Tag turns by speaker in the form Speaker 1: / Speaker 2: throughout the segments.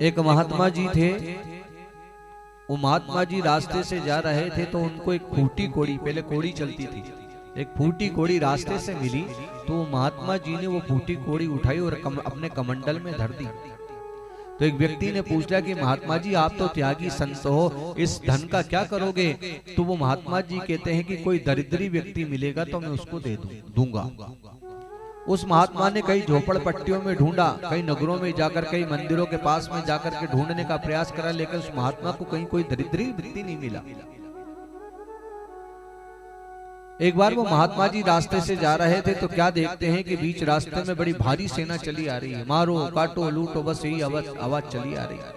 Speaker 1: एक महात्मा जी थे। वो महात्मा जी रास्ते से जा रहे थे तो उनको एक फूटी कोड़ी, पहले कोड़ी चलती थी, एक फूटी कोड़ी रास्ते से मिली। तो महात्मा जी ने वो फूटी कोड़ी उठाई और अपने कमंडल में धर दी। तो एक व्यक्ति ने पूछा कि महात्मा जी आप तो त्यागी संत हो, इस धन का क्या करोगे? तो वो महात्मा जी कहते हैं कि कोई दरिद्री व्यक्ति मिलेगा तो मैं उसको दे दूंगा। उस महात्मा ने कई झोपड़पट्टियों में ढूंढा, कई नगरों में जाकर, कई मंदिरों के पास में जाकर के ढूंढने का प्रयास करा, लेकिन उस महात्मा को कहीं कोई दरिद्री व्यक्ति नहीं मिला। एक बार वो महात्मा जी रास्ते से जा रहे थे तो क्या देखते हैं कि बीच रास्ते में बड़ी भारी सेना चली आ रही है, मारो काटो लूटो, बस यही आवाज चली आ रही है।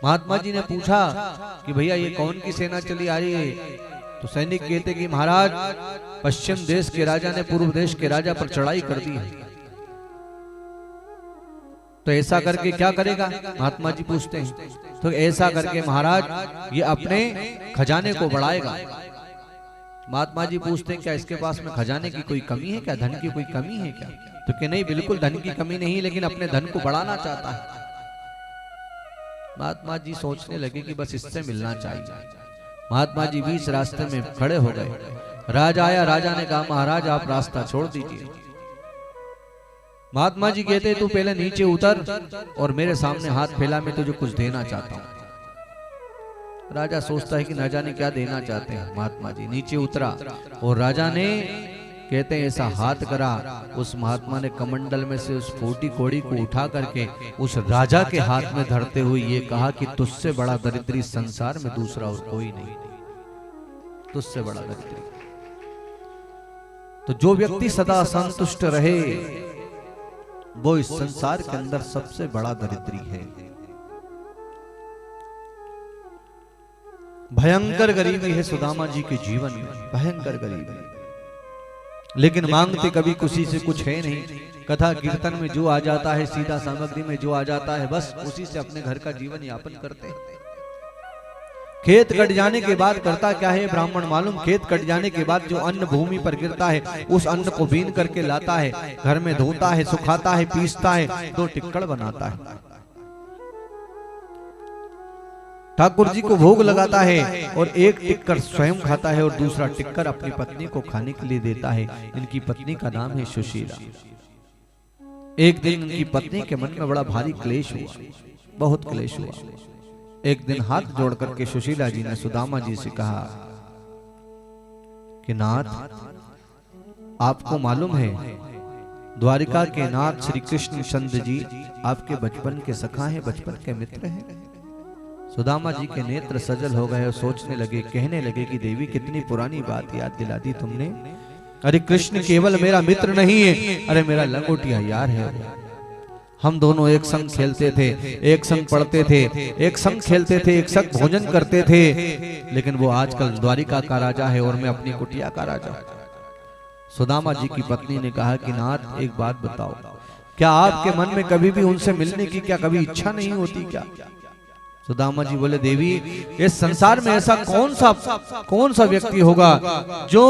Speaker 1: महात्मा जी ने पूछा कि भैया ये कौन की सेना चली आ रही है? तो सैनिक कहते कि महाराज पश्चिम देश के राजा ने पूर्व देश के राजा पर चढ़ाई कर दी है। तो ऐसा करके क्या करेगा? महात्मा जी पूछते हैं। तो ऐसा करके महाराज ये अपने खजाने को बढ़ाएगा। महात्मा जी पूछते हैं क्या इसके पास में खजाने की कोई कमी है क्या, धन की कोई कमी है क्या? तो कि नहीं, बिल्कुल धन की कमी नहीं, लेकिन अपने धन को बढ़ाना चाहता है। महात्मा जी सोचने लगे कि बस इससे मिलना चाहिए। महात्मा जी बीच रास्ते में खड़े हो गए। राजा आया, राजा ने कहा महाराज आप रास्ता छोड़ दीजिए। महात्मा जी कहते तू पहले नीचे उतर और मेरे सामने हाथ फैला, मैं तुझे कुछ देना चाहता हूं। राजा सोचता है कि न जाने क्या देना चाहते हैं। महात्मा जी नीचे उतरा और राजा ने कहते हैं ऐसा हाथ करा, उस महात्मा ने कमंडल में से उस फूटी कोड़ी को उठा करके उस राजा के हाथ में धरते हुए ये कहा कि तुझसे बड़ा दरिद्री संसार में दूसरा और कोई नहीं, तुझसे बड़ा दरिद्री। तो जो व्यक्ति सदा संतुष्ट रहे वो इस संसार के अंदर सबसे बड़ा दरिद्री है। भयंकर गरीबी है सुदामा जी के जीवन में, भयंकर गरीबी, लेकिन मांगते कभी किसी से कुछ है नहीं। कथा कीर्तन में जो आ जाता है, सीधा सामग्री में जो आ जाता है, बस उसी से अपने घर का जीवन यापन करते हैं। खेत कट जाने के बाद करता क्या है ब्राह्मण मालूम? खेत कट जाने के बाद जो अन्न भूमि पर गिरता है उस अन्न को बीन करके लाता है, घर में धोता है, सुखाता है, पीसता है, 2 टिक्कड़ बनाता है, ठाकुर जी को भोग लगाता है और एक टिक्कर स्वयं खाता है और दूसरा टिक्कर अपनी पत्नी को खाने के लिए देता है। इनकी पत्नी का नाम है सुशीला। एक दिन इनकी पत्नी के मन में बड़ा भारी क्लेश हुआ, बहुत क्लेश हुआ। एक दिन हाथ जोड़ करके सुशीला जी ने सुदामा जी से कहा कि नाथ आपको मालूम है द्वारिका के नाथ श्री कृष्ण चंद्र जी आपके बचपन के सखा हैं, बचपन के मित्र हैं। सुदामा जी के नेत्र सजल हो गए और सोचने लगे, कहने लगे कि देवी कितनी पुरानी बात याद दिला दी तुमने। अरे कृष्ण केवल मेरा मित्र नहीं है, अरे मेरा लंगोटिया यार है। हम दोनों एक संग खेलते थे, एक संग पढ़ते थे, एक संग खेलते थे, एक संग भोजन करते थे, लेकिन वो आजकल द्वारिका का राजा है और मैं अपनी कुटिया का राजा। सुदामा जी की पत्नी ने कहा कि नाथ एक बात बताओ, क्या आपके मन में कभी भी उनसे मिलने की क्या कभी इच्छा नहीं होती क्या? सुदामा जी बोले देवी इस संसार में ऐसा कौन सा व्यक्ति होगा जो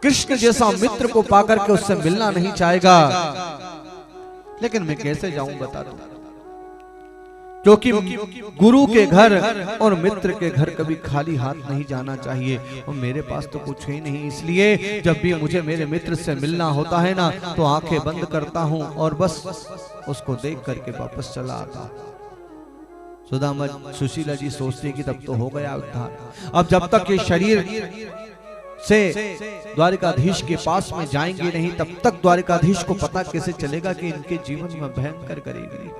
Speaker 1: कृष्ण जैसा मित्र को पाकर के उससे मिलना नहीं चाहेगा, लेकिन मैं कैसे जाऊं बता दो, क्योंकि गुरु के घर और मित्र के घर कभी खाली हाथ नहीं जाना चाहिए और मेरे पास तो कुछ ही नहीं, इसलिए जब भी मुझे मेरे मित्र से मिलना होता है ना तो आंखें बंद करता हूं और बस उसको देख करके वापस चला आता हूं। सुदामा सुशीला जी सोचती कि तब तो हो गया उद्धार। अब जब तक ये शरीर से द्वारिकाधीश के पास में जाएंगे नहीं तब तक द्वारिकाधीश को पता कैसे चलेगा कि इनके जीवन में भयंकर गरीबी।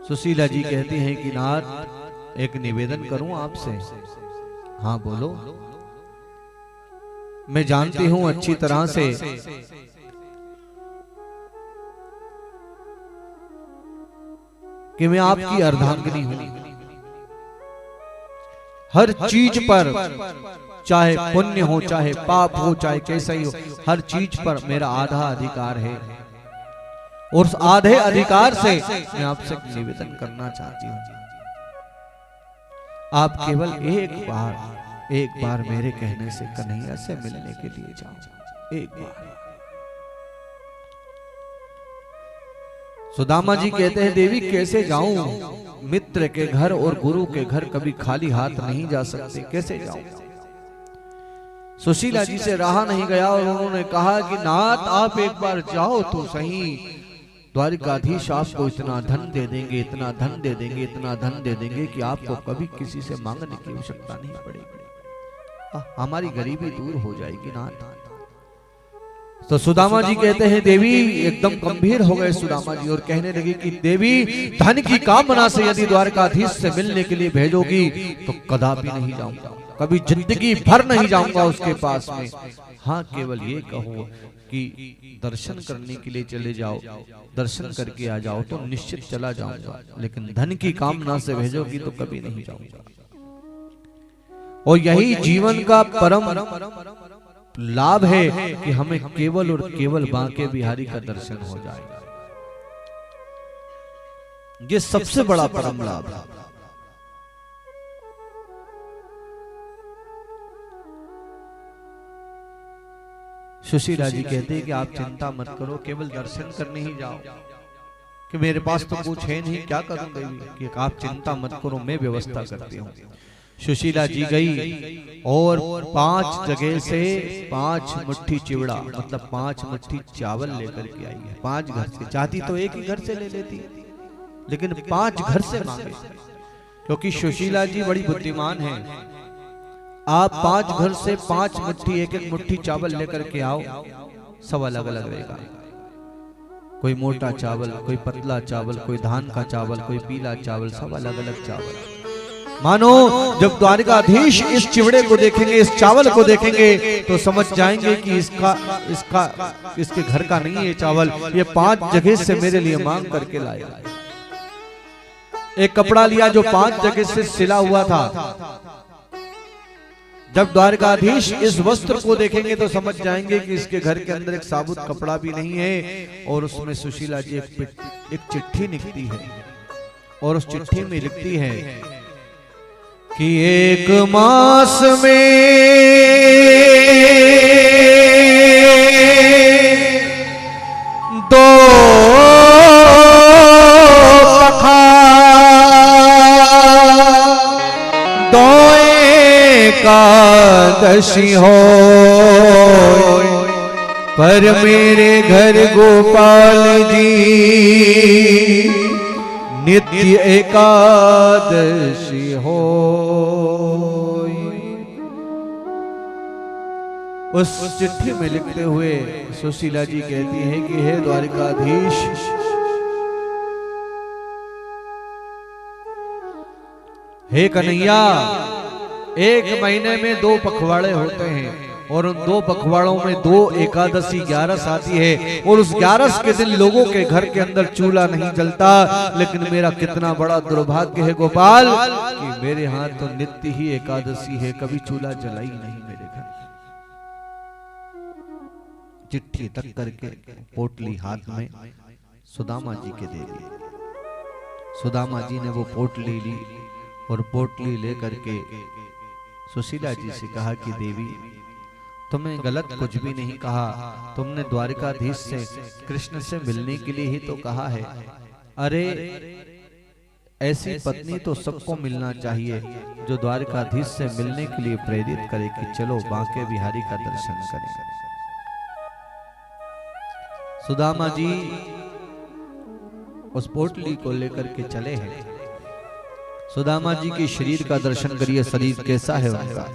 Speaker 1: सुशीला जी कहती हैं कि नाथ एक निवेदन करूं आपसे। हाँ बोलो। मैं जानती हूं अच्छी तरह से कि मैं आपकी अर्धांगिनी हूं। हर चीज पर, चाहे पुण्य हो चाहे पाप हो चाहे कैसा ही हो, हर चीज पर मेरा आधा अधिकार है और उस आधे अधिकार से मैं आपसे निवेदन करना चाहती हूं, आप केवल एक बार मेरे कहने से कन्हैया से मिलने के लिए जाओ। एक बार सुदामा जी कहते हैं देवी कैसे जाऊं, मित्र के घर और गुरु के घर कभी खाली हाथ नहीं जा सकते, कैसे जाऊं। सुशीला जी से रहा नहीं गया और उन्होंने कहा कि नाथ आप एक बार जाओ तो सही, द्वारिकाधीश आपको इतना धन दे देंगे, इतना धन दे देंगे, इतना धन दे देंगे कि आपको कभी किसी से मांगने की आवश्यकता नहीं पड़ेगी, हमारी गरीबी दूर हो जाएगी नाथ। तो सुदामा जी कहते हैं देवी एकदम गंभीर हो गए सुदामा जी और कहने लगे कि देवी धन की कामना से यदि द्वारकाधीश से मिलने के लिए भेजोगी तो कदापि नहीं जाऊंगा, कभी जिंदगी भर नहीं जाऊंगा उसके पास में। हाँ केवल ये कहो कि दर्शन करने के लिए चले जाओ, दर्शन करके आ जाओ तो निश्चित चला जाऊंगा, लेकिन धन की कामना से भेजोगी तो कभी नहीं जाऊंगा। और यही जीवन का परम लाभ है कि हमें केवल और केवल बांके बिहारी का दर्शन हो जाए, ये सबसे बड़ा परम लाभ है। सुशीला जी कहते हैं कि आप चिंता मत करो, केवल दर्शन करने ही जाओ, कि मेरे पास तो कुछ है नहीं, क्या करूं देवी, कि आप चिंता मत करो मैं व्यवस्था करती हूँ। सुशीला जी गई और 5 जगह से 5 मुट्ठी चिवड़ा मतलब 5 मुट्ठी चावल लेकर के आई है। 5 घर से, चाहती तो एक ही घर से ले लेती, लेकिन 5 घर से मांगे, क्योंकि सुशीला जी बड़ी बुद्धिमान हैं। आप 5 घर से 5 मुट्ठी, एक एक मुट्ठी चावल लेकर के आओ, सब अलग अलग रहेगा, कोई मोटा चावल, कोई पतला चावल, कोई धान का चावल, कोई पीला चावल, सब अलग अलग चावल। मानो जब द्वारिकाधीश इस चिवड़े को देखेंगे, इस चावल को देखेंगे तो समझ जाएंगे कि इसके घर का नहीं है चावल, ये 5 जगह से मेरे लिए मांग करके लाया। एक कपड़ा लिया जो 5 जगह से सिला हुआ था। जब द्वारकाधीश इस वस्त्र को देखेंगे तो समझ जाएंगे कि इसके घर के अंदर एक साबुत कपड़ा भी नहीं है, और उसमें सुशीला जी एक चिट्ठी लिखती है, और उस चिट्ठी में लिखती है कि 1 मास में दो पखा, दो एकादशी हो, पर मेरे घर गोपाल जी नित्य एकादशी हो। उस चिट्ठी में लिखते हुए सुशीला जी कहती है कि हे द्वारिकाधीश, हे कन्हैया, 1 महीने में 2 पखवाड़े होते हैं, और उन 2 पखवाड़ों में 2 एकादशी 11 आती है, और उस 11 के दिन लोगों के घर के अंदर चूल्हा नहीं जलता। लेकिन मेरा कितना बड़ा दुर्भाग्य है गोपाल कि मेरे हाथ तो नित्य ही एकादशी है, कभी चूल्हा जला ही नहीं मेरे घर। चिट्ठी तक करके पोटली हाथ में सुदामा जी के दे दी। सुदामा जी ने वो पोटली ली और पोटली लेकर के सुशीला जी से कहा कि देवी तुमने गलत कुछ भी नहीं कहा, तुमने द्वारिकाधीश से, कृष्ण से मिलने के लिए ही तो कहा है। अरे ऐसी पत्नी तो सबको मिलना चाहिए जो द्वारिकाधीश से मिलने के लिए प्रेरित करे कि चलो बांके बिहारी का दर्शन करें। सुदामा जी उस पोटली को लेकर के चले हैं। सुदामा जी के शरीर का दर्शन करिए, शरीर कैसा है उनका।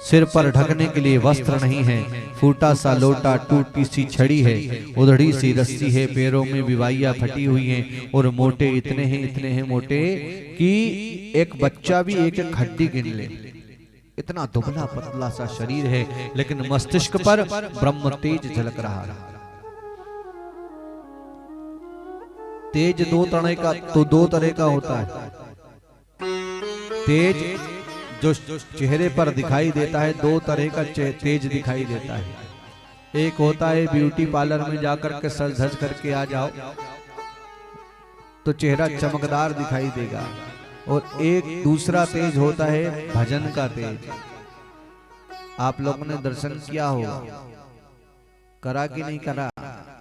Speaker 1: सिर पर ढकने के लिए वस्त्र नहीं है, फूटा सा लोटा, टूटी सी छड़ी है, उधड़ी सी रस्सी है, पैरों में विवाइयां फटी हुई हैं, और मोटे इतने हैं मोटे कि एक बच्चा भी एक एक हड्डी गिन ले, इतना दुबला पतला सा शरीर है। लेकिन मस्तिष्क पर ब्रह्म तेज झलक रहा है। तेज 2 तरह का होता है। तेज जो चेहरे पर दिखाई देता है, 2 तरह का तेज दिखाई देता है। एक होता है ब्यूटी पार्लर में जाकर के सज धज करके आ जाओ तो चेहरा चमकदार दिखाई देगा, और एक दूसरा तेज होता है भजन का तेज। आप लोगों ने दर्शन किया होगा, करा कि नहीं करा?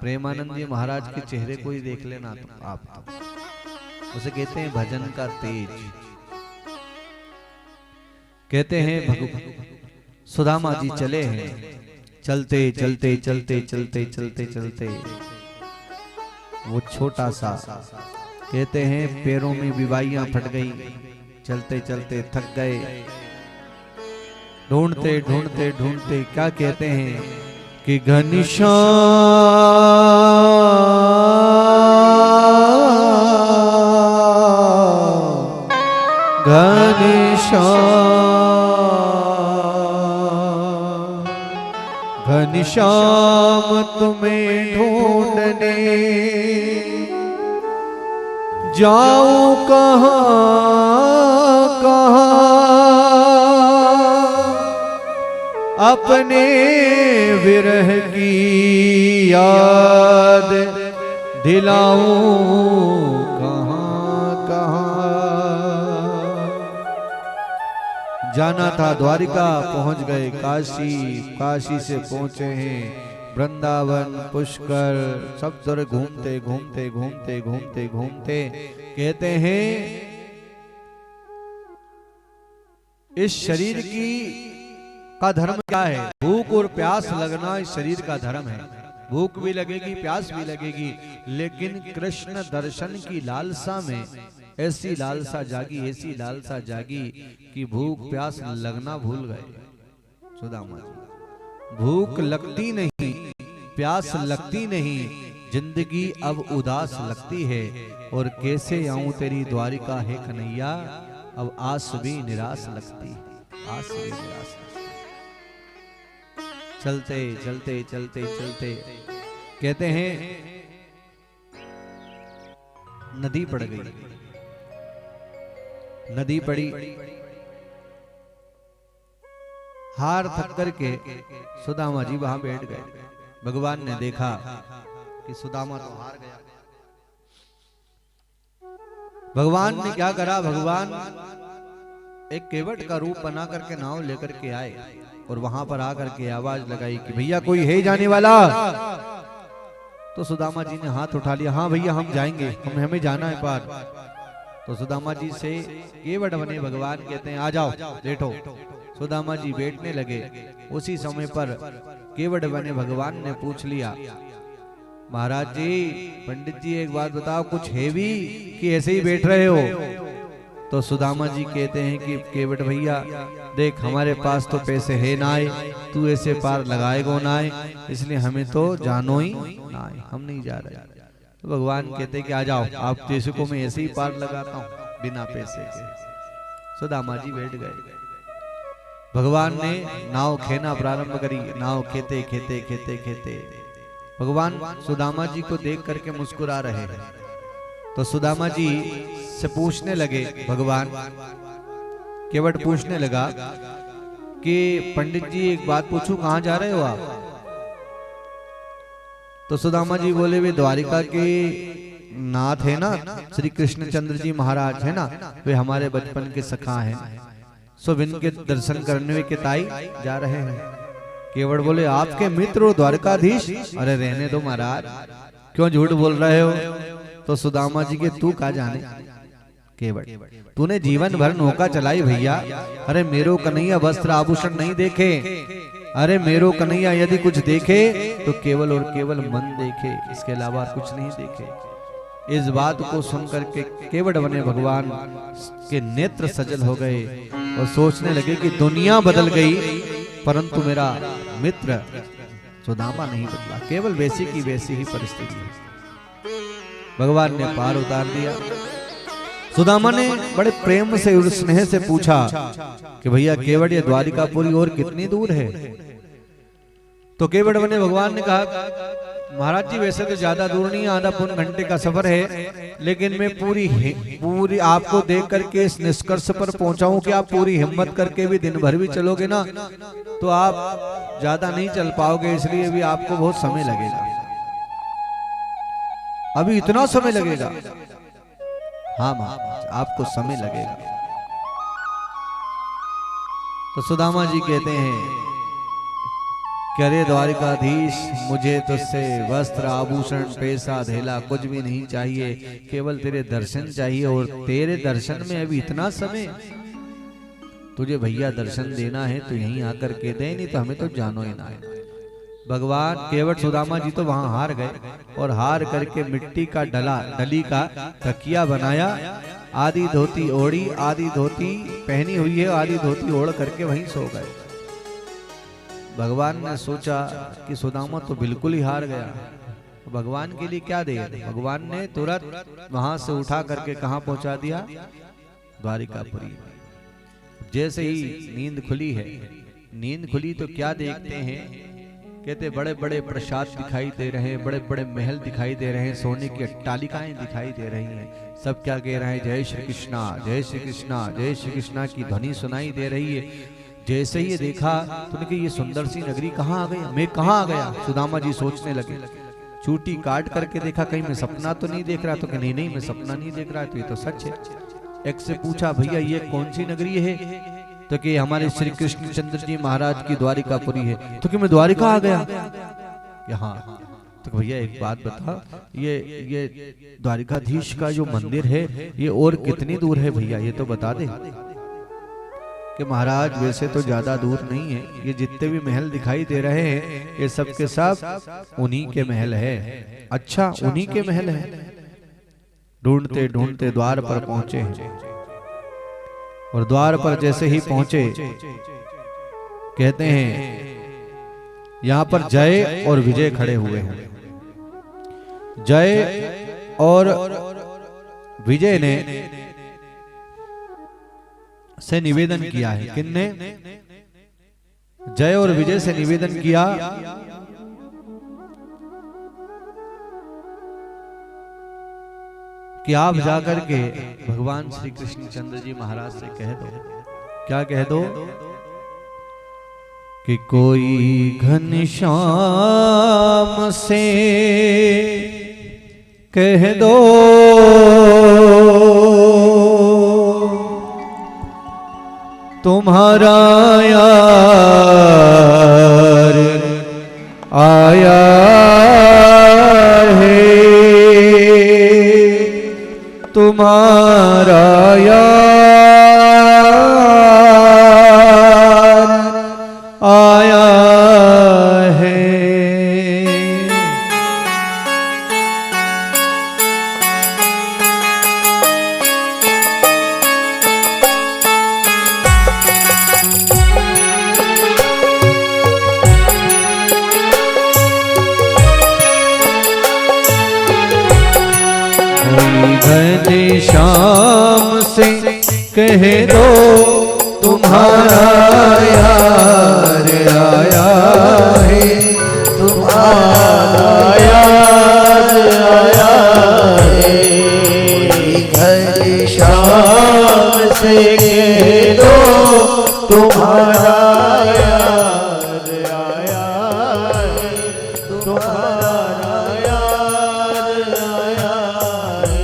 Speaker 1: प्रेमानंद जी महाराज के चेहरे को ही देख लेना तो आप तो। उसे कहते हैं भजन का तेज। कहते हैं सुदामा जी चले हैं, चलते चलते चलते चलते चलते चलते वो छोटा सा, कहते हैं पैरों में विवाइयां फट गई, चलते चलते थक गए, ढूंढते ढूंढते ढूंढते क्या कहते हैं कि घनश्याम घनश्याम तुम्हें ढूंढने जाऊं कहाँ कहाँ, अपने विरह की याद दिलाऊं कहाँ कहाँ। जाना था द्वारिका, पहुंच गए काशी, काशी से पहुंचे हैं वृंदावन, पुष्कर, सब जगह घूमते घूमते घूमते घूमते घूमते कहते हैं इस शरीर की का धर्म क्या है? भूख और प्यास लगना इस शरीर का धर्म है। भूख भी लगेगी, प्यास भी लगेगी, लेकिन कृष्ण दर्शन की लालसा में ऐसी लालसा जागी, ऐसी लालसा जागी कि भूख प्यास लगना भूल गए सुदामा जी। भूख लगती नहीं, प्यास लगती नहीं, जिंदगी अब उदास लगती है। और कैसे आऊं तेरी द्वारिका है कन्हैया, अब आस भी निराश लगती है, आस भी निराश लगती। चलते चलते चलते चलते कहते हैं नदी पड़ गई, नदी पड़ी, हार थक करके सुदामा जी वहां बैठ गए। भगवान ने देखा कि सुदामा तो हार गया। भगवान ने क्या करा? भगवान एक केवट का रूप बना करके नाव लेकर के आए और वहां पर आकर के आवाज लगाई कि भैया कोई है जाने वाला? तो सुदामा जी ने हाथ उठा लिया, हाँ भैया हम जाएंगे, हमें जाना है पार। तो सुदामा जी से केवट बने भगवान कहते हैं आ जाओ बैठो। सुदामा जी बैठने लगे। उसी समय पर केवट बने भगवान ने पूछ लिया, महाराज जी, पंडित जी एक बात बताओ, कुछ है भी कि ऐसे ही बैठ रहे हो? तो सुदामा जी कहते हैं कि केवट भैया देख, हमारे पास तो पैसे है ना आए, तू ऐसे पार लगाएगो ना आए, इसलिए हमें तो जानो ही ना आए, हम नहीं जा रहे। तो भगवान कहते हैं कि आ जाओ, आप जैसे को मैं ऐसे ही पार लगाता हूँ बिना पैसे के। सुदामा जी बैठ गए। भगवान ने नाव खेना प्रारंभ करी। नाव खेते खेते खेते खेते भगवान सुदामा जी को देख करके मुस्कुरा रहे हैं। तो सुदामा जी से पूछने लगे भगवान, केवट पूछने लगा कि पंडित जी एक बात पूछूं, कहां जा रहे हो आप? तो सुदामा जी बोले, वे द्वारिका के नाथ है ना, श्री कृष्णचंद्र जी महाराज है ना, वे हमारे बचपन के सखा हैं, सो इनके दर्शन करने के ताई जा रहे हैं। केवट बोले, आपके मित्र और द्वारकाधीश? अरे रहने दो महाराज, क्यों झूठ बोल रहे हो? तो सुदामा जी के तू का जाने केवट, तूने जीवन भर नौका चलाई भैया। अरे मेरो कन्हैया वस्त्र आभूषण नहीं देखे, अरे मेरो कन्हैया यदि कुछ देखे तो केवल और केवल मन देखे, इसके अलावा कुछ नहीं देखे। इस बात को सुनकर के केवट बने भगवान के नेत्र सजल हो गए और सोचने लगे कि दुनिया बदल गई परंतु मेरा मित्र सुदामा नहीं बदला, केवल वैसी की वैसी ही परिस्थिति। भगवान ने पार उतार दिया। सुदामा ने बड़े प्रेम से और स्नेह से पूछा कि भैया केवट, ये द्वारिकापुरी और कितनी दूर है? तो केवट बने भगवान ने कहा, महाराज जी वैसे तो ज्यादा दूर नहीं, आधा पौन घंटे का सफर है, लेकिन मैं पूरी आपको देख करके इस निष्कर्ष पर पहुंचाऊं कि आप पूरी हिम्मत करके भी दिन भर भी चलोगे ना तो आप ज्यादा नहीं चल पाओगे, इसलिए भी आपको बहुत समय लगेगा। अभी इतना समय लगेगा? हाँ महाराज, आपको समय लगेगा। तो सुदामा जी कहते हैं कि अरे द्वारिकाधीश, मुझे तुझसे वस्त्र आभूषण पैसा धेला कुछ भी नहीं चाहिए, केवल तेरे दर्शन चाहिए। और तेरे दर्शन में अभी इतना समय, तुझे भैया दर्शन देना है तो यहीं आकर के दे, नहीं तो हमें तो जानो ही ना है। भगवान केवट सुदामा जी तो वहां हार गए और हार करके मिट्टी का डली का तकिया बनाया, आधी धोती ओढ़ी, आधी धोती पहनी हुई है, आधी धोती ओढ़ करके वहीं सो गए। भगवान ने सोचा कि सुदामा तो बिल्कुल ही हार गया, भगवान के लिए क्या दे। भगवान ने तुरंत वहां से उठा करके कहां पहुंचा दिया, द्वारिकापुरी। जैसे ही नींद खुली है, नींद खुली तो क्या देखते हैं, कहते बड़े बड़े प्रसाद दिखाई दे रहे हैं, बड़े बड़े महल दिखाई दे रहे हैं, सोने की अट्टालिकाएं दिखाई दे रही हैं। सब क्या कह रहे हैं, जय श्री कृष्णा, जय श्री कृष्णा, जय श्री कृष्णा की ध्वनि सुनाई दे रही है। जैसे ही ये देखा तो उन्होंने कहा ये सुंदर सी नगरी कहाँ आ गई, मैं कहाँ आ गया। सुदामा जी सोचने लगे, चूटी काट करके देखा कहीं मैं सपना तो नहीं देख रहा, तो नहीं नहीं मैं सपना नहीं देख रहा, तो ये तो सच है। एक से पूछा भैया ये कौन सी नगरी है, तो कि हमारे श्री कृष्ण चंद्र जी महाराज की द्वारिकापुरी है। तो कि मैं द्वारिका आ गया यहाँ। तो भैया एक बात बता, ये द्वारिकाधीश का जो मंदिर है ये और कितनी दूर है भैया, ये तो बता दे। कि महाराज वैसे तो ज्यादा दूर नहीं है, ये जितने भी महल दिखाई दे रहे हैं ये सब के सब उन्हीं के महल है। अच्छा उन्हीं के महल है। ढूंढते ढूंढते द्वार पर पहुंचे हैं, और द्वार पर जैसे ही पहुंचे कहते हैं यहां पर जय और विजय खड़े हुए हैं। जय और विजय ने से निवेदन किया है। किन्ने? जय और विजय से निवेदन किया कि आप जाकर के भगवान श्री कृष्ण चंद्र जी महाराज से कह दो। क्या कह दो? कि कोई घनश्याम से कह दो तुम्हारा यार आया है, तुम्हारा यार आया है। घनश्याम से कह दो तुम्हारा यार आया है, तुम्हारा यार आया है। घनश्याम से कह दो तुम्हारा यार आया है, तुम्हारा यार आया है।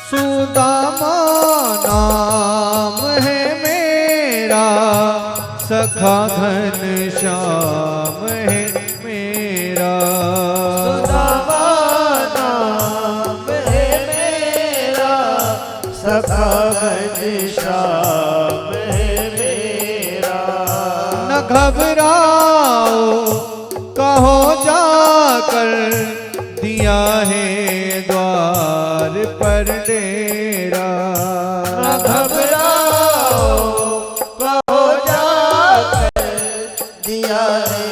Speaker 1: सुदामा नाम है मेरा, सखा घनश्याम है मेरा। सुदामा नाम है मेरा, सखा घनश्याम है मेरा। न घबराओ कहो जाकर, दिया है द्वार पर डेरा। न घबराओ कहो जाकर, दिया है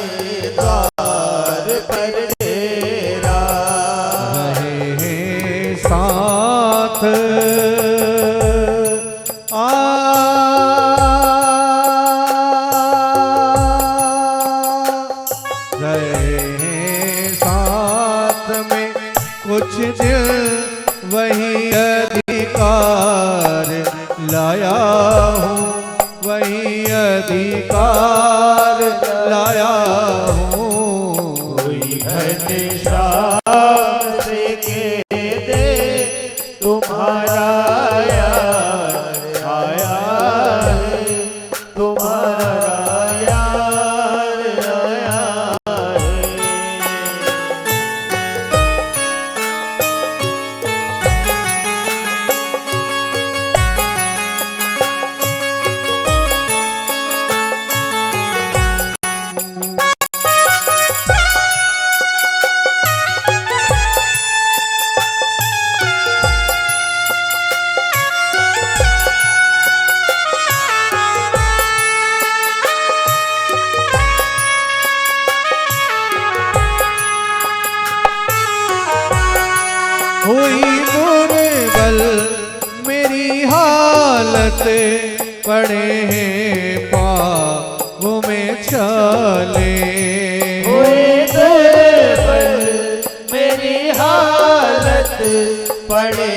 Speaker 1: द्वार पर डेरा। रहे हैं साथ कुछ दिल वही अधिकार लाया हूँ, वही अधिकार लाया हूँ।
Speaker 2: कोई घनश्याम से कह दे तुम्हारा यार आया है, तुम्हारा यार आया है।
Speaker 1: हुई दुर्बल मेरी हालत, पड़े हैं पाँव में छाले।
Speaker 2: हुई दुर्बल मेरी हालत, पड़े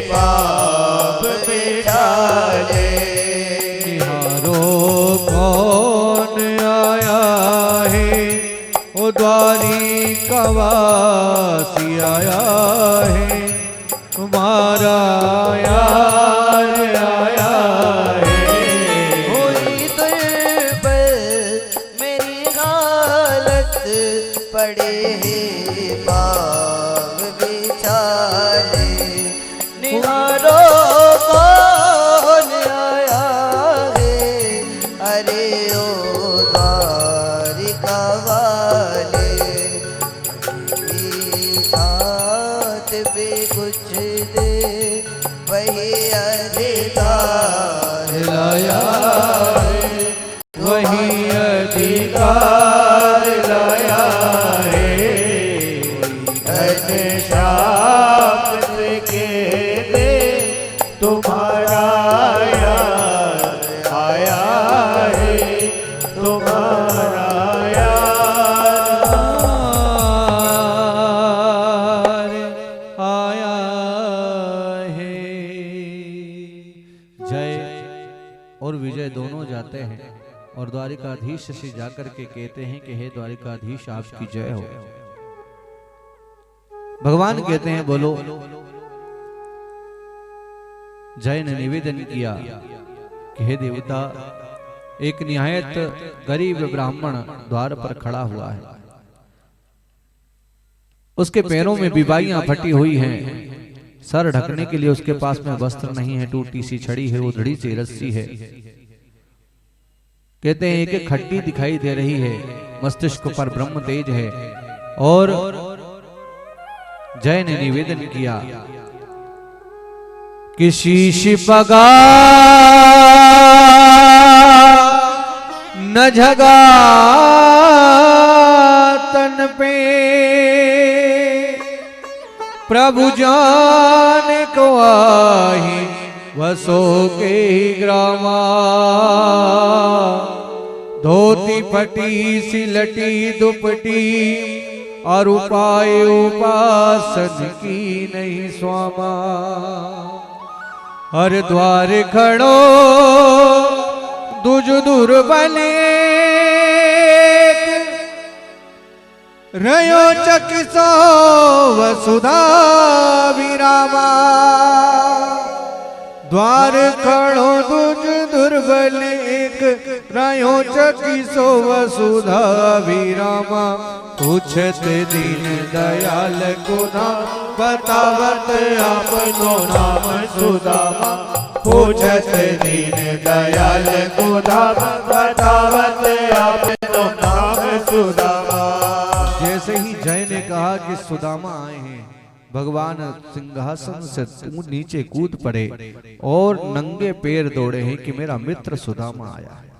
Speaker 2: पाप बिठाले।
Speaker 1: निहारो कौन आया है, ओ द्वारिकावासी आया है, तुम्हारा यार आया है।
Speaker 2: हुई दुर्बल मेरी हालत, पड़े पाप बिछाले। निहारो कौन आया है, अरे ओ द्वारिका वाले। साथ पे कुछ दे वही अधिकार
Speaker 1: लाया है, वही अधिकार लाया है।
Speaker 2: घनश्याम से कह दे तुम्हारा यार आया है, तुम्हारा यार
Speaker 1: आया है। जय और विजय दोनों जाते हैं और द्वारिकाधीश से जाकर के कहते हैं कि हे द्वारिकाधीश आपकी जय हो। भगवान कहते हैं बोलो। जय ने निवेदन किया कि हे देवता, एक निहायत गरीब ब्राह्मण द्वार पर खड़ा हुआ है, उसके पैरों में बिबाइयां फटी हुई हैं, सर ढकने के लिए उसके पास में वस्त्र नहीं है, टूटी सी छड़ी है, उधड़ी सी रस्सी है। कहते हैं एक खट्टी दिखाई दे रही है, मस्तिष्क पर ब्रह्म तेज है। और जय ने निवेदन किया कि शीश पगा न झगा तन पे, प्रभु जान को आही वसो के ही ग्रामा। धोती फटी सिलटी दुपटी और उपाय उपासन की नहीं स्वामा। हर द्वार खड़ो दुज दुर्बले, रयो चकिसो वसुधा विरामा। द्वार खड़ो दुज दुर्बल एक, रयो चकिसो वसुधा विरामा। पूछत दीन दयाल को नाम, बतावत आपनो नाम सुदामा। पूछत दीन दयाल को नाम, बतावत आपनो नाम सुदामा। जैसे ही जय ने कहा कि सुदामा आए हैं, भगवान सिंहासन से नीचे कूद पड़े और नंगे पैर दौड़े हैं कि मेरा मित्र सुदामा आया है।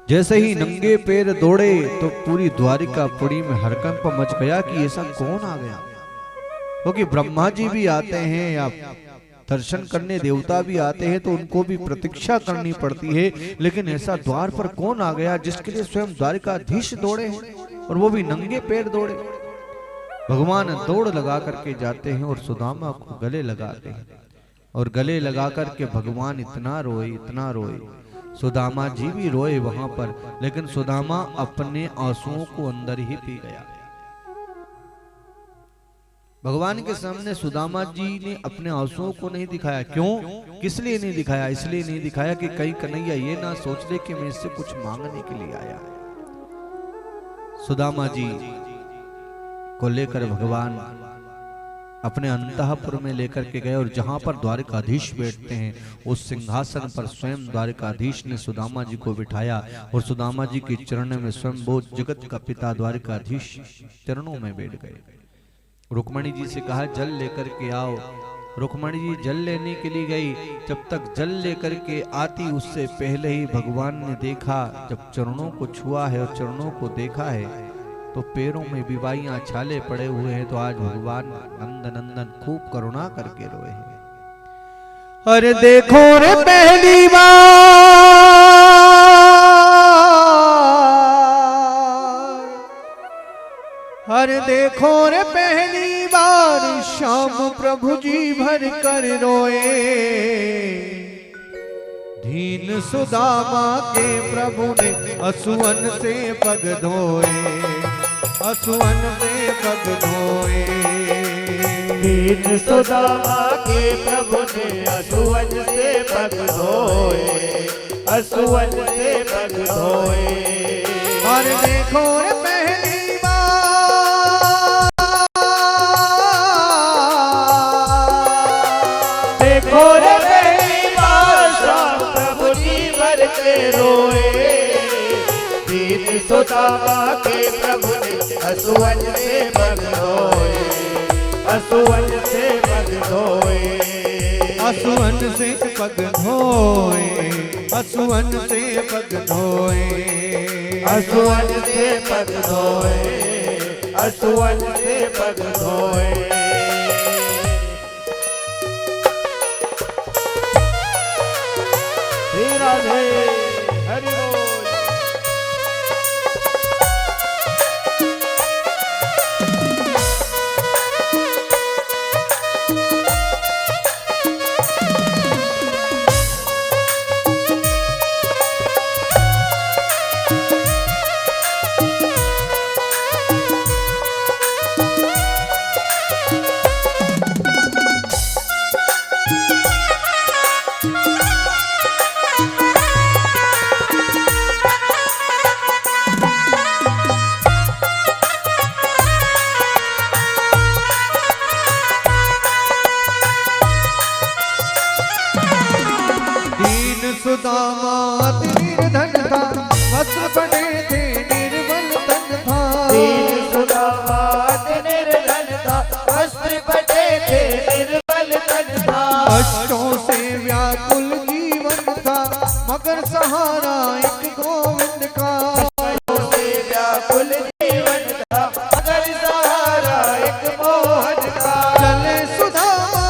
Speaker 1: जैसे ही नंगे पैर दौड़े तो पूरी द्वारिकापुरी में हड़कंप मच गया कि ऐसा कौन आ गया। क्योंकि ब्रह्मा जी भी आते हैं या दर्शन करने देवता भी आते हैं तो उनको भी प्रतीक्षा करनी पड़ती है, लेकिन ऐसा द्वार पर कौन आ गया जिसके लिए स्वयं द्वारिकाधीश दौड़े हैं और वो भी नंगे पैर दौड़े। भगवान दौड़ लगा करके जाते हैं और सुदामा को गले लगाते हैं और गले लगा करके भगवान इतना रोए, सुदामा जी भी रोए वहां पर, लेकिन सुदामा अपने आंसुओं को अंदर ही पी गया। भगवान के सामने सुदामा जी ने अपने आंसुओं को नहीं दिखाया। क्यों? किस लिए नहीं दिखाया? इसलिए नहीं दिखाया कि कहीं कन्हैया ये ना सोच ले कि मैं इससे कुछ मांगने के लिए आया। सुदामा जी को लेकर भगवान अपने अंतःपुर में लेकर के गए और जहां पर द्वारिकाधीश बैठते हैं उस सिंहासन पर स्वयं द्वारिकाधीश ने सुदामा जी को बिठाया और सुदामा जी के चरणों में स्वयं वो जगत का पिता द्वारिकाधीश चरणों में बैठ गए। रुक्मणी जी से कहा जल लेकर के आओ। रुक्मणी जी जल लेने के लिए गई। जब तक जल लेकर के आती उससे पहले ही भगवान ने देखा, जब चरणों को छुआ है और चरणों को देखा है तो पैरों में विवाइयां छाले पड़े हुए हैं। तो आज भगवान नंदन खूब करुणा करके रोए हैं। अरे देखो रे पहली बार, अरे देखो रे पहली बार श्याम प्रभु जी भर कर रोए। दीन सुदामा के प्रभु ने असुवन से पग धोए, असुवन से पग धोए।
Speaker 2: दीन सुदामा के प्रभु ने असुवन से पग धोए, असुवन से पग धोए।
Speaker 1: और देखो रे पहली बार,
Speaker 2: देखो रे पहली बार श्याम प्रभु जी भर के रोए। दीन सुदामा के प्रभु ने असुवन से पग धोए, असुवन से पग धोए।
Speaker 1: असुवन से पग धोए, असुवन से पग धोए।
Speaker 2: असुवन से पग धोए, असुवन से पग धोए। श्री राधे हरि बोल।
Speaker 1: सुदामा निर्धन था, वस्त्र पड़े थे निर्बल तन था।
Speaker 2: दीन सुदामा निर्धन था, वस्त्र पड़े थे निर्बल तन था।
Speaker 1: कष्टों से व्याकुल जीवन था, मगर सहारा एक गोविंद का।
Speaker 2: कष्टों से व्याकुल जीवन था, मगर सहारा एक मोहन का।
Speaker 1: चले सुदामा,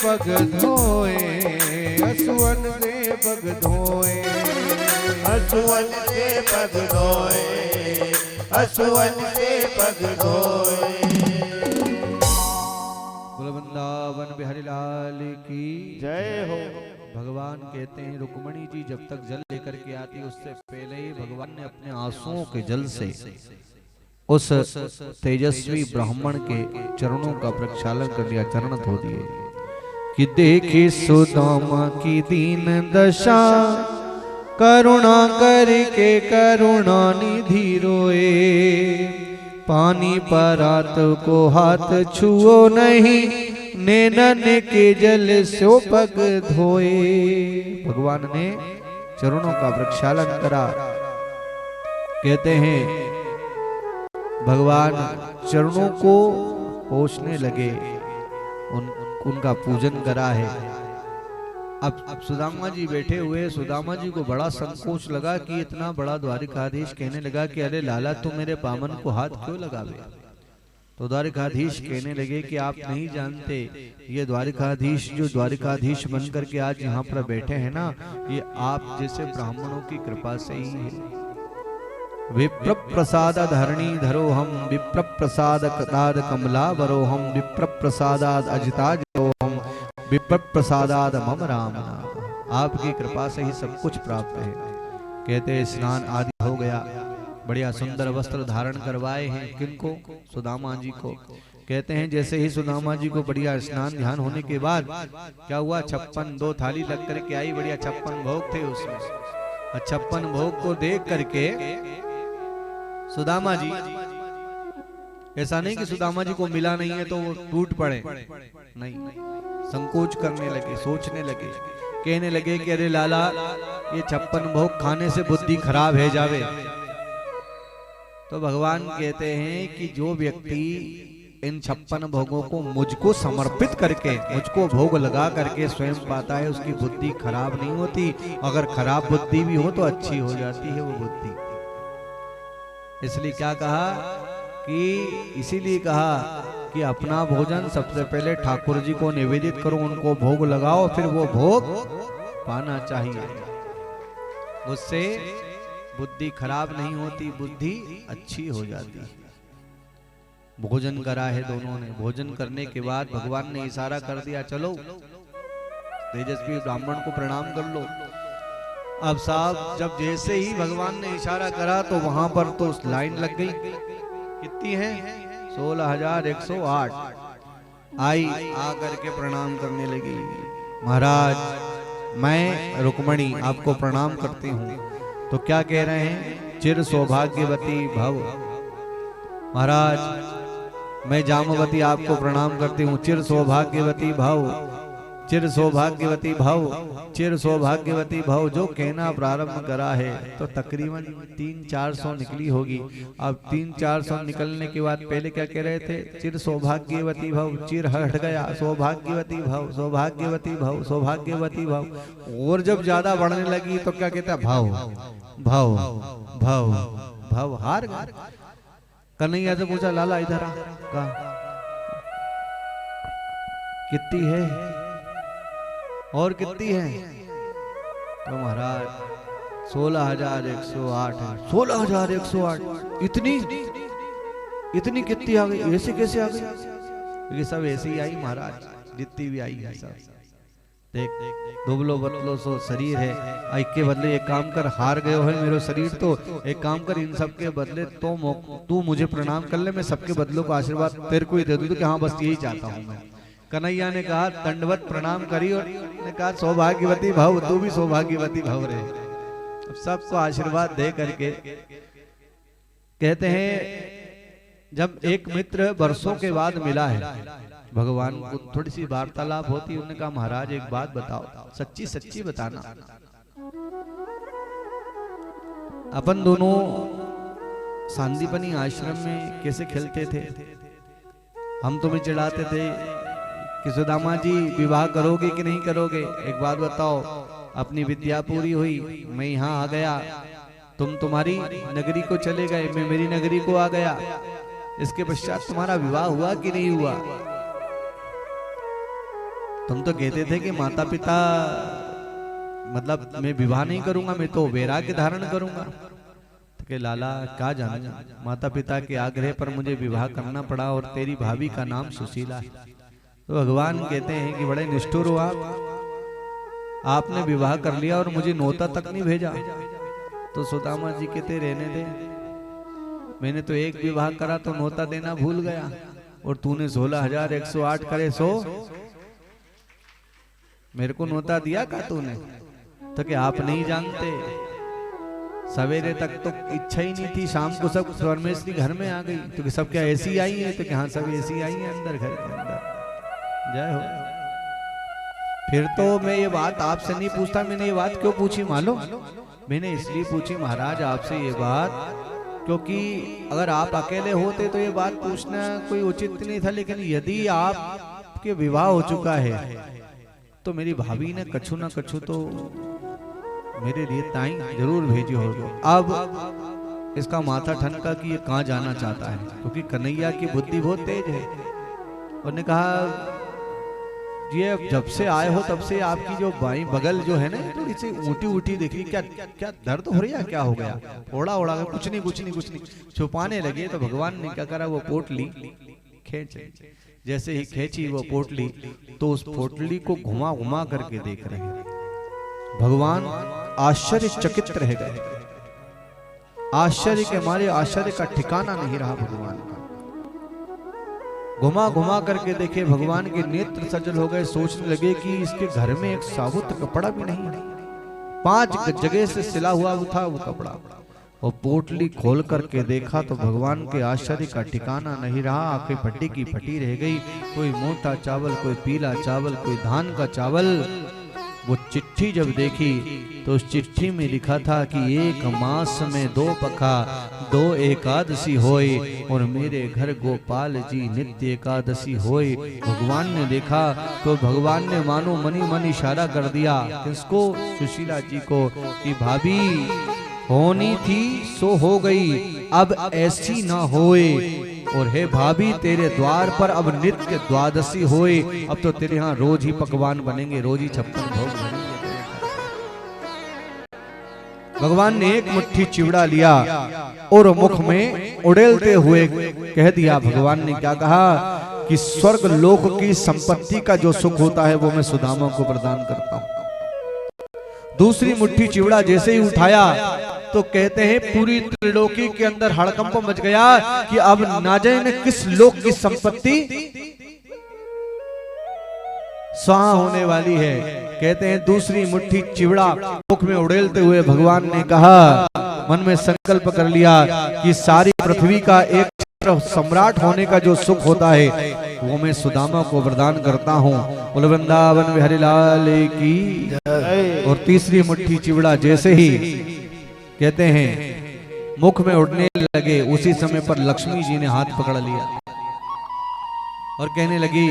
Speaker 1: पग धोए, असुवन से पग धोए।
Speaker 2: असुवन से पग धोए, असुवन से पग धोए।
Speaker 1: बोलो वृंदावन बिहारी लाल की
Speaker 2: जय हो।
Speaker 1: भगवान कहते हैं रुक्मणी जी जब तक जल लेकर के आती उससे पहले ही भगवान ने अपने आंसुओं के जल से उस तेजस्वी ब्राह्मण के चरणों का प्रक्षालन कर दिया, चरण धो दिए। कि देखे सुदामा की दीन दशा, करुणा करके करुणा निधि रोए। पानी परात को हाथ छुओ नहीं, नैनन के जल सो पग धोए। भगवान ने चरणों का प्रक्षालन करा। कहते हैं भगवान चरणों को पोंछने लगे उनका पूजन करा है। अब सुदामा जी बैठे हुए, सुदामा जी को बड़ा संकोच लगा कि इतना बड़ा द्वारिकाधीश कहने लगा कि अरे लाला तू मेरे बामन को हाथ क्यों लगावे। तो द्वारिकाधीश कहने लगे कि आप नहीं जानते, ये द्वारिकाधीश जो द्वारिकाधीश बन करके आज यहाँ पर बैठे हैं ना, ये आप जैसे ब्राह्मणों की कृपा से ही है। विप्र प्रसाद धरणी धरो हम, विप्र प्रसाद कदाद कमला वरो हम, विप्र प्रसादाद अजिताज हम, विप्र प्रसादाद मम राम नाम। आपकी कृपा से ही सब कुछ प्राप्त है। कहते स्नान आदि हो गया, बढ़िया सुंदर वस्त्र धारण करवाए हैं। किनको? सुदामा जी को। कहते हैं जैसे ही सुदामा जी को बढ़िया स्नान ध्यान होने के बाद क्या हुआ, 56 2 थाली लग करके आई, बढ़िया 56 भोग थे उसमें। 56 भोग को देख करके सुदामा जी, ऐसा नहीं कि सुदामा जी को मिला नहीं है तो वो टूट पड़े, नहीं, संकोच करने लगे, सोचने लगे, कहने लगे कि अरे लाला ये 56 भोग खाने से बुद्धि खराब है जावे। तो भगवान कहते हैं कि जो व्यक्ति इन 56 भोगों को मुझको समर्पित करके, मुझको भोग लगा करके स्वयं पाता है, उसकी बुद्धि खराब नहीं होती। अगर खराब बुद्धि भी हो तो अच्छी हो जाती है वो बुद्धि। इसलिए क्या कहा कि, इसीलिए कहा कि अपना भोजन सबसे पहले ठाकुर जी को निवेदित करो, उनको भोग लगाओ, फिर वो भोग पाना चाहिए। उससे बुद्धि खराब नहीं होती, बुद्धि अच्छी हो जाती है। भोजन करा है दोनों ने। भोजन करने के बाद भगवान ने इशारा कर दिया, चलो तेजस्वी ब्राह्मण को प्रणाम कर लो। अब साहब जब जैसे ही भगवान ने इशारा करा तो वहां पर तो लाइन लग गई। कितनी है? 16,108 आई, आकर के प्रणाम करने लगी। महाराज मैं रुक्मणी आपको प्रणाम करती हूँ। तो क्या कह रहे हैं? चिर सौभाग्यवती भव। महाराज मैं जामवती आपको प्रणाम करती हूँ। चिर सौभाग्यवती भव, चिर सौभाग्यवती भव, चिर सौभाग्यवती भव। जो कहना प्रारंभ करा है तो तकरीबन 300-400 निकली होगी। अब 300-400 निकलने के बाद पहले क्या कह रहे थे? चिर सौभाग्यवती भव, चिर हट गया, सौभाग्यवती भव, सौभाग्यवती भव, सौभाग्यवती भव। और जब ज्यादा बढ़ने लगी तो क्या कहता? भव भव भव भव। हार गए। कन्हैया से पूछा, लाला इधर आ, कहा कितनी है और कितनी है? तो महाराज 16,108 है। 16,108 इतनी इतनी कितनी आ गई? ऐसे कैसे आ गई? ये सब ऐसे ही आई महाराज, जितनी भी आई है सब। देख दुबलो बतलो सो शरीर है, के बदले एक काम कर, हार गए है मेरा शरीर, तो एक काम कर, इन सब के बदले तो तू मुझे प्रणाम कर ले, मैं सबके बदलों का आशीर्वाद तेरे को ही दे दूं। तो हाँ बस यही चाहता हूँ मैं। कन्हैया ने कहा दंडवत प्रणाम करी और ने कहा सौभाग्यवती भव, तू भी सौभाग्यवती भव रहे। अब सबको आशीर्वाद दे करके कहते हैं जब एक मित्र वर्षों के बाद मिला है, भगवान को थोड़ी सी वार्तालाप होती। उन्होंने कहा महाराज एक बात बताओ, सच्ची सच्ची बताना, अपन दोनों सांदीपनी आश्रम में कैसे खेलते थे? हम तुम्हें चिढ़ाते थे कि सुदामा जी विवाह करोगे कि नहीं करोगे? एक बात बताओ, अपनी विद्या पूरी हुई, मैं यहाँ आ गया, तुम तुम्हारी नगरी को चले गए, मैं मेरी नगरी को आ गया, इसके पश्चात तुम्हारा विवाह हुआ कि नहीं हुआ? तुम तो कहते थे कि माता पिता मतलब मैं विवाह नहीं करूंगा, मैं तो वैराग्य धारण करूंगा। तो के लाला क्या जानूं, माता पिता के आग्रह पर मुझे विवाह करना पड़ा और तेरी भाभी का नाम सुशीला है। तो भगवान कहते हैं कि बड़े निष्ठुर हो आपने विवाह कर लिया और मुझे नोता तक नहीं भेजा। तो सुदामा जी कहते रहने दे, मैंने तो एक विवाह करा तो नोता देना भूल गया, और तूने 16,108 करे सो मेरे को नोता दिया का तूने? तो कि आप नहीं जानते, सवेरे तक तो इच्छा ही नहीं थी, शाम को सब परमेश्वरी घर में आ गई। तो कि सब क्या ऐसी आई है? तो कि हाँ सब ऐसी आई है अंदर, घर के अंदर। जय हो। फिर तो मैं ये बात आपसे नहीं पूछता। मैंने ये बात क्यों पूछी मालूम? मैंने इसलिए पूछी महाराज आपसे ये बात, क्योंकि अगर आप अकेले होते तो ये बात पूछना कोई उचित नहीं था, लेकिन यदि आप कि विवाह हो चुका है, तो मेरी भाभी ने कछु ना कछु तो मेरे लिए ताई जरूर भेजी होगी। अब इसका माथा ठनका कि ये कहाँ जाना चाहता है, क्योंकि कन्हैया की बुद्धि बहुत तेज है। उन्होंने कहा ये जब से आए हो तब से आपकी जो बाई बगल जो है ना थोड़ी सी ऊटी ऊटी दिख रही, क्या क्या दर्द हो रही है, क्या हो गया? ओढ़ा ओढ़ा कुछ नहीं कुछ नहीं कुछ नहीं, छुपाने लगे। तो भगवान ने क्या करा, वो पोटली खींच, जैसे ही खींची वो पोटली, तो उस पोटली को घुमा घुमा करके देख रहे हैं। भगवान आश्चर्यचकित रह गए, आश्चर्य के मारे आश्चर्य का ठिकाना नहीं रहा भगवान का। घुमा घुमा करके देखे, भगवान के नेत्र सजल हो गए। सोचने लगे कि इसके घर में एक साबुत कपड़ा भी नहीं है, 5 जगह से सिला हुआ था वो कपड़ा। और पोटली खोल करके देखा तो भगवान के आश्चर्य का ठिकाना नहीं रहा। आंखें फटी की फटी रह गई। कोई मोटा चावल, कोई पीला चावल, कोई धान का चावल। वो चिट्ठी जब देखी तो उस चिट्ठी में लिखा था कि 1 मास में 2 पखा 2 एकादशी होए, और मेरे घर गोपाल जी नित्य एकादशी होए। भगवान ने देखा तो भगवान ने मानो मनी मन इशारा कर दिया किसको, सुशीला जी को, कि भाभी होनी थी सो हो गई, अब ऐसी ना होए। और हे भाभी तेरे द्वार पर अब नित्य द्वादशी होए, अब तो तेरे यहाँ रोज ही पकवान बनेंगे, रोज ही 56 भोग बनेंगे। भगवान ने एक मुट्ठी चिवड़ा लिया और मुख में उड़ेलते हुए कह दिया। भगवान ने क्या कहा कि स्वर्ग लोक की संपत्ति का जो सुख होता है वो मैं सुदामा को प्रदान करता हूं। दूसरी मुट्ठी चिवड़ा जैसे ही उठाया तो कहते हैं पूरी त्रिलोकी के अंदर हड़कंप मच गया कि अब ना जाने किस लोक की संपत्ति स्वाहा होने वाली है। कहते हैं दूसरी मुट्ठी चिवड़ा मुख में उड़ेलते हुए भगवान ने कहा, मन में संकल्प कर लिया कि सारी पृथ्वी का एक सम्राट होने का जो सुख होता है वो मैं सुदामा को वरदान करता हूँ। बोलो वृंदावन बिहारी लाल की। और तीसरी मुट्ठी चिवड़ा जैसे ही कहते हैं मुख में उड़ने लगे, उसी समय पर लक्ष्मी जी ने हाथ पकड़ लिया और कहने लगी,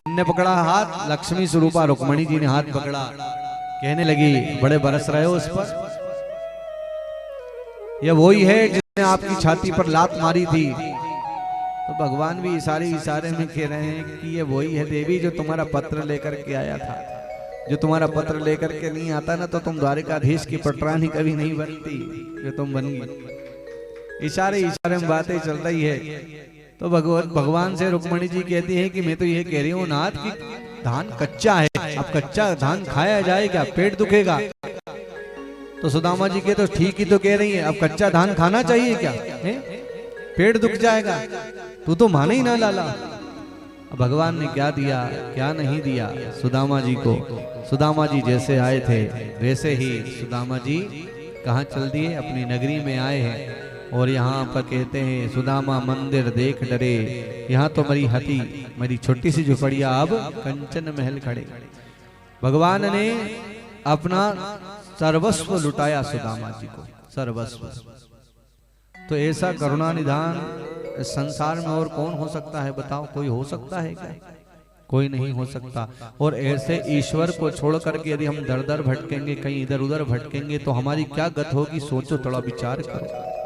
Speaker 1: ने पकड़ा हाथ, लक्ष्मी स्वरूपा रुक्मणी जी ने हाथ पकड़ा, कहने लगी बड़े बरस रहे हो उस पर, यह वही है जिसने आपकी छाती पर लात मारी थी। तो भगवान भी इशारे में कह रहे हैं कि ये वही है देवी जो तुम्हारा पत्र लेकर के आया था। जो तुम्हारा पत्र लेकर के नहीं आता ना तो तुम द्वारिकाधीश की पटरानी कभी नहीं बनती जो तुम बन गई। इशारे में बातें चल रही है। तो भगवान से रुक्मणी जी कहती है कि मैं तो ये कह रही हूँ नाथ कि धान कच्चा है, अब कच्चा धान खाया जाए क्या, पेट दुखेगा। तो सुदामा जी के तो ठीक ही तो कह रही है, अब कच्चा धान खाना चाहिए क्या है? पेट दुख जाएगा, तू तो माने ही ना लाला। भगवान ने क्या दिया क्या नहीं दिया सुदामा जी को। सुदामा जी जैसे आए थे वैसे ही सुदामा जी कहाँ चल दिए, अपनी नगरी में आए हैं। और यहाँ पर कहते हैं सुदामा मंदिर देख डरे, यहाँ तो मेरी हती मेरी छोटी सी झुपड़िया अब कंचन महल खड़े। भगवान ने अपना सर्वस्व लुटाया सुदामा जी को, सर्वस्व। तो ऐसा करुणा निधान इस संसार में और कौन हो सकता है बताओ? कोई हो सकता है क्या? कोई नहीं हो सकता। और ऐसे ईश्वर को छोड़ करके यदि हम दर दर भटकेंगे, कहीं इधर उधर भटकेंगे तो हमारी क्या गत होगी? सोचो, थोड़ा विचार करो।